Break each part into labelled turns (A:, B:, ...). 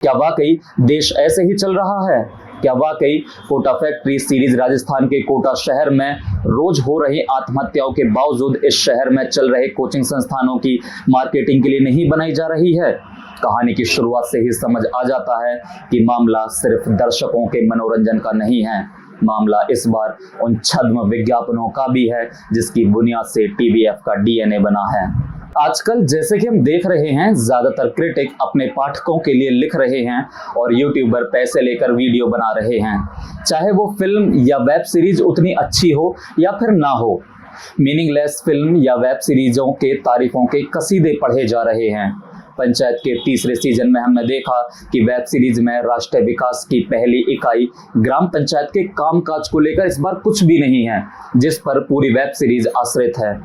A: क्या वाकई देश ऐसे ही चल रहा है? क्या वाकई कोटा फैक्ट्री सीरीज राजस्थान के कोटा शहर में रोज हो रही आत्महत्याओं के बावजूद इस शहर में चल रहे कोचिंग संस्थानों की मार्केटिंग के लिए नहीं बनाई जा रही है? कहानी की शुरुआत से ही समझ आ जाता है कि मामला सिर्फ दर्शकों के मनोरंजन का नहीं है। मामला इस बार उन छद्म विज्ञापनों का भी है जिसकी बुनियाद से टीवीएफ का डीएनए बना है। आजकल जैसे कि हम देख रहे हैं, ज्यादातर क्रिटिक अपने पाठकों के लिए लिख रहे हैं और यूट्यूबर पैसे लेकर वीडियो बना रहे हैं, चाहे वो फिल्म या वेब सीरीज उतनी अच्छी हो या फिर ना हो। मीनिंगलेस फिल्म या वेब सीरीजों के तारीफों के कसीदे पढ़े जा रहे हैं। पंचायत के तीसरे सीजन में हमने देखा कि वेब सीरीज में राष्ट्रीय विकास की पहली इकाई ग्राम पंचायत के कामकाज को लेकर इस बार कुछ भी नहीं है, जिस पर पूरी वेब सीरीज आश्रित है।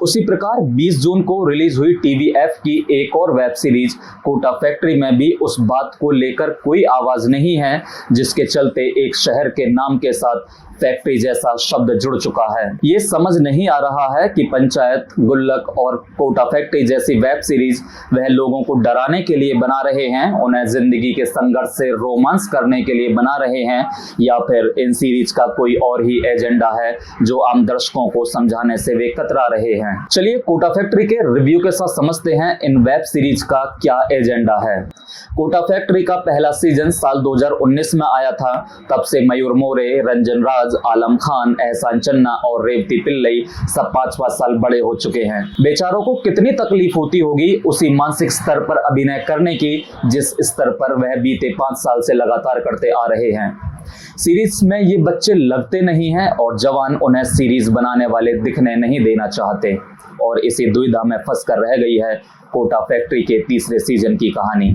A: उसी प्रकार 20 जून को रिलीज हुई टीवीएफ की एक और वेब सीरीज कोटा फैक्ट्री में भी उस बात को लेकर कोई आवाज नहीं है, जिसके चलते एक शहर के नाम के साथ फैक्ट्री जैसा शब्द जुड़ चुका है। ये समझ नहीं आ रहा है कि पंचायत, गुल्लक और कोटा फैक्ट्री जैसी वेब सीरीज वह लोगों को डराने के लिए बना रहे हैं, उन्हें जिंदगी के संघर्ष से रोमांस करने के लिए बना रहे हैं, या फिर इन सीरीज का कोई और ही एजेंडा है जो आम दर्शकों को समझाने से वे कतरा रहे हैं। चलिए कोटा फैक्ट्री के रिव्यू के साथ समझते हैं इन वेब सीरीज का क्या एजेंडा है। कोटा फैक्ट्री का पहला सीजन साल 2019 में आया था। तब से मयूर मोरे, रंजन राज, आलम खान, एहसान चन्ना और रेवती पिल्लई सब 5-5 साल बड़े हो चुके हैं। बेचारों को कितनी तकलीफ होती होगी उसी मानसिक स्तर पर अभिनय करने की जिस स्तर पर वह बीते 5 साल से लगातार करते आ रहे हैं। सीरीज में ये बच्चे लगते नहीं हैं और जवान उन्हें सीरीज बनाने वाले दिखने नहीं देना चाहते, और इसी दुविधा में फंस कर रह गई है कोटा फैक्ट्री के तीसरे सीजन की कहानी।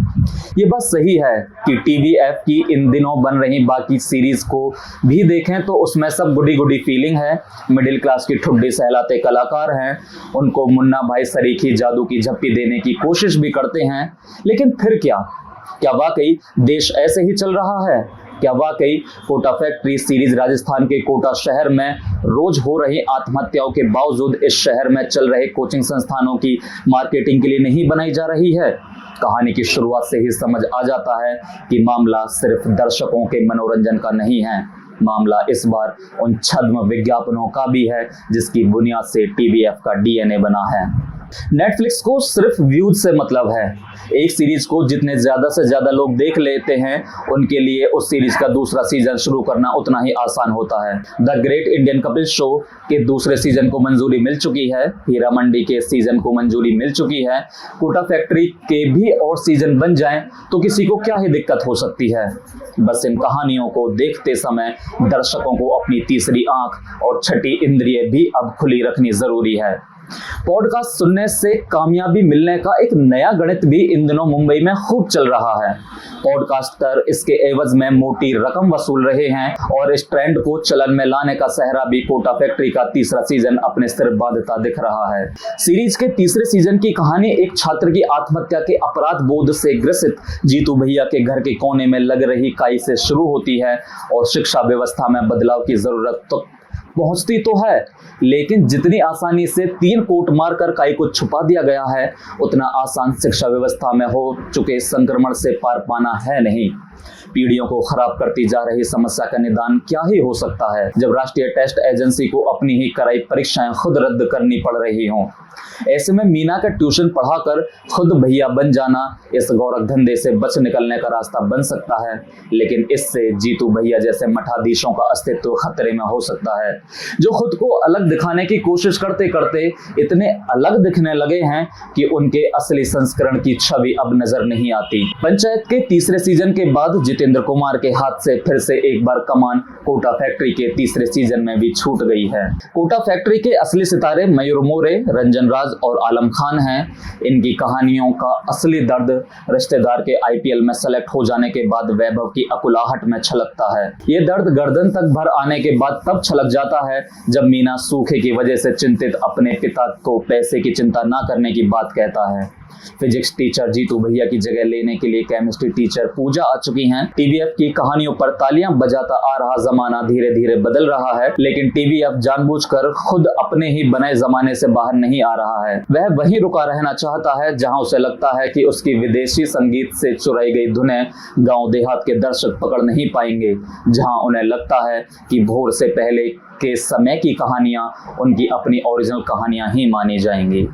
A: ये बात सही है कि टीवीएफ की इन दिनों बन रही बाकी सीरीज को भी देखें तो उसमें सब गुडी गुडी फीलिंग है। मिडिल क्लास की ठुड्डी सहलाते कलाकार हैं, उनको मुन्ना भाई सरीखी जादू की झप्पी देने की कोशिश भी करते हैं, लेकिन फिर क्या वाकई देश ऐसे ही चल रहा है? क्या वाकई कोटा फैक्ट्री सीरीज राजस्थान के कोटा शहर में रोज हो रही आत्महत्याओं के बावजूद इस शहर में चल रहे कोचिंग संस्थानों की मार्केटिंग के लिए नहीं बनाई जा रही है? कहानी की शुरुआत से ही समझ आ जाता है कि मामला सिर्फ दर्शकों के मनोरंजन का नहीं है। मामला इस बार उन छद्म विज्ञापनों का भी है जिसकी बुनियाद से टीवीएफ का डीएनए बना है। नेटफ्लिक्स को सिर्फ व्यूज से मतलब है। एक सीरीज को जितने ज्यादा से ज्यादा लोग देख लेते हैं, उनके लिए उस सीरीज का दूसरा सीजन शुरू करना उतना ही आसान होता है। The great Indian Kapil show के दूसरे सीजन को मंजूरी मिल चुकी है, हीरा मंडी के सीजन को मंजूरी मिल चुकी है। कोटा फैक्ट्री के भी और सीजन बन जाएं तो किसी को क्या ही दिक्कत हो सकती है। बस इन कहानियों को देखते समय दर्शकों को अपनी तीसरी आंख और छठी इंद्रिय भी अब खुली रखनी जरूरी है। पॉडकास्ट सुनने से कामयाबी मिलने का एक नया गणित भी इन दिनों मुंबई में खूब चल रहा है। पॉडकास्टर इसके एवज में मोटी रकम वसूल रहे हैं और इस ट्रेंड को चलन में लाने का सहरा भी कोटा फैक्ट्री का तीसरा सीजन अपने सिर बांधता दिख रहा है। सीरीज के तीसरे सीजन की कहानी एक छात्र की आत्महत्या के अपराध बोध से ग्रसित जीतू भैया के घर के कोने में लग रही काई से शुरू होती है और शिक्षा व्यवस्था में बदलाव की जरूरत तो पहुंचती तो है, लेकिन जितनी आसानी से 3 कोट मारकर काई को छुपा दिया गया है, उतना आसान शिक्षा व्यवस्था में हो चुके संक्रमण से पार पाना है नहीं। पीढ़ियों को खराब करती जा रही समस्या का निदान क्या ही हो सकता है जब राष्ट्रीय टेस्ट एजेंसी को अपनी ही कराई परीक्षाएं खुद रद्द करनी पड़ रही हों। ऐसे में मीना का ट्यूशन पढ़ाकर खुद भैया बन जाना इस गौरव धंधे से बच निकलने का रास्ता बन सकता है, लेकिन इससे जीतू भैया जैसे मठाधीशों का अस्तित्व खतरे में हो सकता है, जो खुद को अलग दिखाने की कोशिश करते करते इतने अलग दिखने लगे हैं कि उनके असली संस्करण की छवि अब नजर नहीं आती। पंचायत के तीसरे सीजन के बाद जितेंद्र कुमार के हाथ से फिर से एक बार कमान कोटा फैक्ट्री के तीसरे सीजन में भी छूट गई है। कोटा फैक्ट्री के असली सितारे मयूर मोरे, रंजन राज और आलम खान हैं। इनकी कहानियों का असली दर्द रिश्तेदार के आईपीएल में सेलेक्ट हो जाने के बाद वैभव की अकुलाहट में छलकता है। ये दर्द गर्दन तक भर आने के बाद तब छलक जाता है जब मीना सूखे की वजह से चिंतित अपने पिता को पैसे की चिंता ना करने की बात कहता है। फिजिक्स टीचर जीतू भैया की जगह लेने के लिए केमिस्ट्री टीचर पूजा आ चुकी हैं। टीवीएफ की कहानियों पर तालियां बजाता आ रहा जमाना धीरे धीरे बदल रहा है, लेकिन टीवीएफ जानबूझकर खुद अपने ही बनाए जमाने से बाहर नहीं आ रहा है। वह वहीं रुका रहना चाहता है जहां उसे लगता है कि उसकी विदेशी संगीत से चुराई गई धुनें गांव देहात के दर्शक पकड़ नहीं पाएंगे, जहां उन्हें लगता है कि भोर से पहले के समय की कहानियां उनकी अपनी ओरिजिनल कहानियां ही मानी जाएंगी।